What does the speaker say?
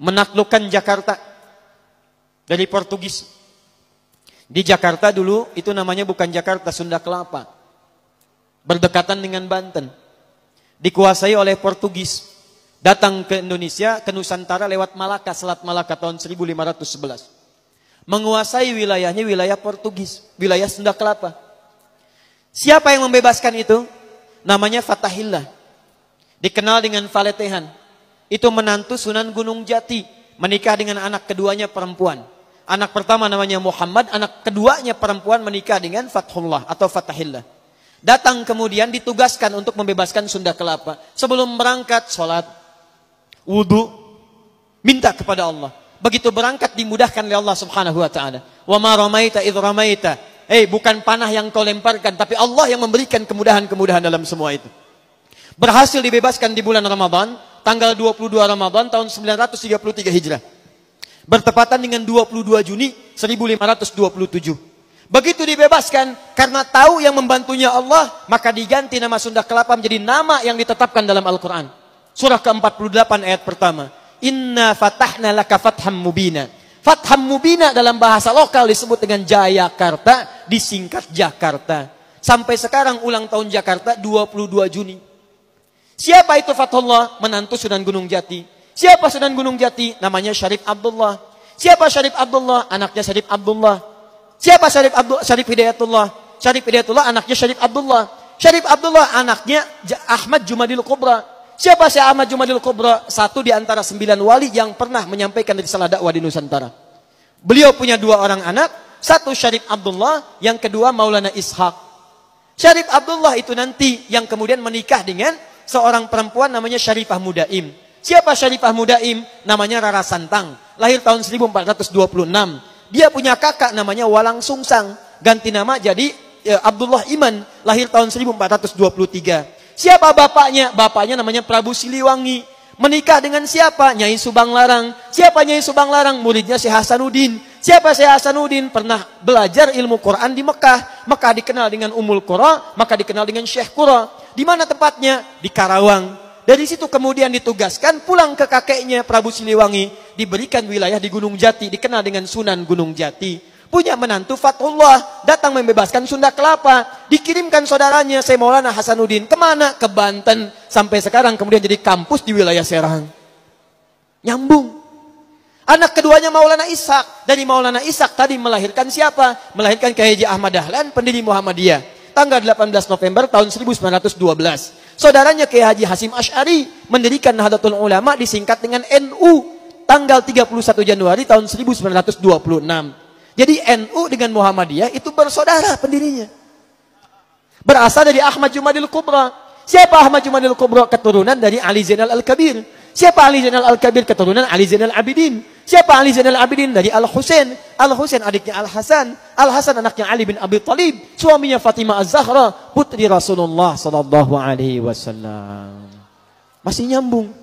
menaklukkan Jakarta dari Portugis. Di Jakarta dulu itu namanya bukan Jakarta, Sunda Kelapa. Berdekatan dengan Banten. Dikuasai oleh Portugis. Datang ke Indonesia, ke Nusantara lewat Malaka, Selat Malaka tahun 1511. Menguasai wilayahnya wilayah Portugis, wilayah Sunda Kelapa. Siapa yang membebaskan itu? Namanya Fatahillah. Dikenal dengan Faletehan. Itu menantu Sunan Gunung Jati. Menikah dengan anak keduanya perempuan. Anak pertama namanya Muhammad, anak keduanya perempuan menikah dengan Fathullah atau Fatahillah. Datang kemudian ditugaskan untuk membebaskan Sunda Kelapa. Sebelum berangkat, sholat, wudu, minta kepada Allah. Begitu berangkat dimudahkan oleh Allah Subhanahu wa taala. Wa ma ramaita idz ramaita. Bukan panah yang kau lemparkan, tapi Allah yang memberikan kemudahan-kemudahan dalam semua itu. Berhasil dibebaskan di bulan Ramadan, tanggal 22 Ramadan tahun 933 Hijrah. Bertepatan dengan 22 Juni 1527. Begitu dibebaskan, karena tahu yang membantunya Allah, maka diganti nama Sunda Kelapa menjadi nama yang ditetapkan dalam Al-Quran. Surah ke-48 ayat pertama. Inna fatahna laka fatham mubina. Fatham mubina dalam bahasa lokal disebut dengan Jayakarta, disingkat Jakarta. Sampai sekarang ulang tahun Jakarta 22 Juni. Siapa itu Fathullah? Menantu Sunan Gunung Jati. Siapa Sunan Gunung Jati? Namanya Syarif Abdullah. Siapa Syarif Abdullah? Anaknya Syarif Abdullah. Siapa Syarif Hidayatullah? Syarif Hidayatullah anaknya Syarif Abdullah. Syarif Abdullah anaknya Ahmad Jumadil Kubra. Siapa Syekh Ahmad Jumadil Kubra? Satu di antara 9 wali yang pernah menyampaikan risalah dakwah di Nusantara. Beliau punya 2 orang anak, satu Syarif Abdullah, yang kedua Maulana Ishaq. Syarif Abdullah itu nanti yang kemudian menikah dengan seorang perempuan namanya Syarifah Mudaim. Siapa Syarifah Mudaim? Namanya Rara Santang, lahir tahun 1426. Dia punya kakak namanya Walang Sungsang, ganti nama jadi Abdullah Iman, lahir tahun 1423. Siapa bapaknya? Bapaknya namanya Prabu Siliwangi. Menikah dengan siapa? Nyai Subang Larang. Siapa Nyai Subang Larang? Muridnya Syekh Hasanuddin. Siapa Syekh Hasanuddin? Pernah belajar ilmu Quran di Mekah. Mekah dikenal dengan Ummul Qura, maka dikenal dengan Syekh Qura. Di mana tempatnya? Di Karawang. Dari situ kemudian ditugaskan pulang ke kakeknya Prabu Siliwangi. Diberikan wilayah di Gunung Jati, dikenal dengan Sunan Gunung Jati. Punya menantu Fathullah, datang membebaskan Sunda Kelapa. Dikirimkan saudaranya Syekh Maulana Hasanuddin. Kemana? Ke Banten. Sampai sekarang kemudian jadi kampus di wilayah Serang. Nyambung. Anak keduanya Maulana Ishaq. Dari Maulana Ishaq tadi melahirkan siapa? Melahirkan Kyai Haji Ahmad Dahlan, pendiri Muhammadiyah. Tanggal 18 November tahun 1912. Saudaranya Kyai Haji Hasim Asy'ari mendirikan Nahdlatul Ulama, disingkat dengan NU. Tanggal 31 Januari tahun 1926. Jadi NU dengan Muhammadiyah itu bersaudara pendirinya. Berasal dari Ahmad Jumadil Kubra. Siapa Ahmad Jumadil Kubra? Keturunan dari Ali Zainal Al-Kabir. Siapa Ali Zainal Al-Kabir? Keturunan Ali Zainal Abidin. Siapa Ali Zainal Abidin? Dari Al-Husain. Al-Husain adiknya Al-Hasan. Al-Hasan anaknya Ali bin Abi Thalib. Suaminya Fatimah Az-Zahra, putri Rasulullah sallallahu alaihi wasallam. Masih nyambung.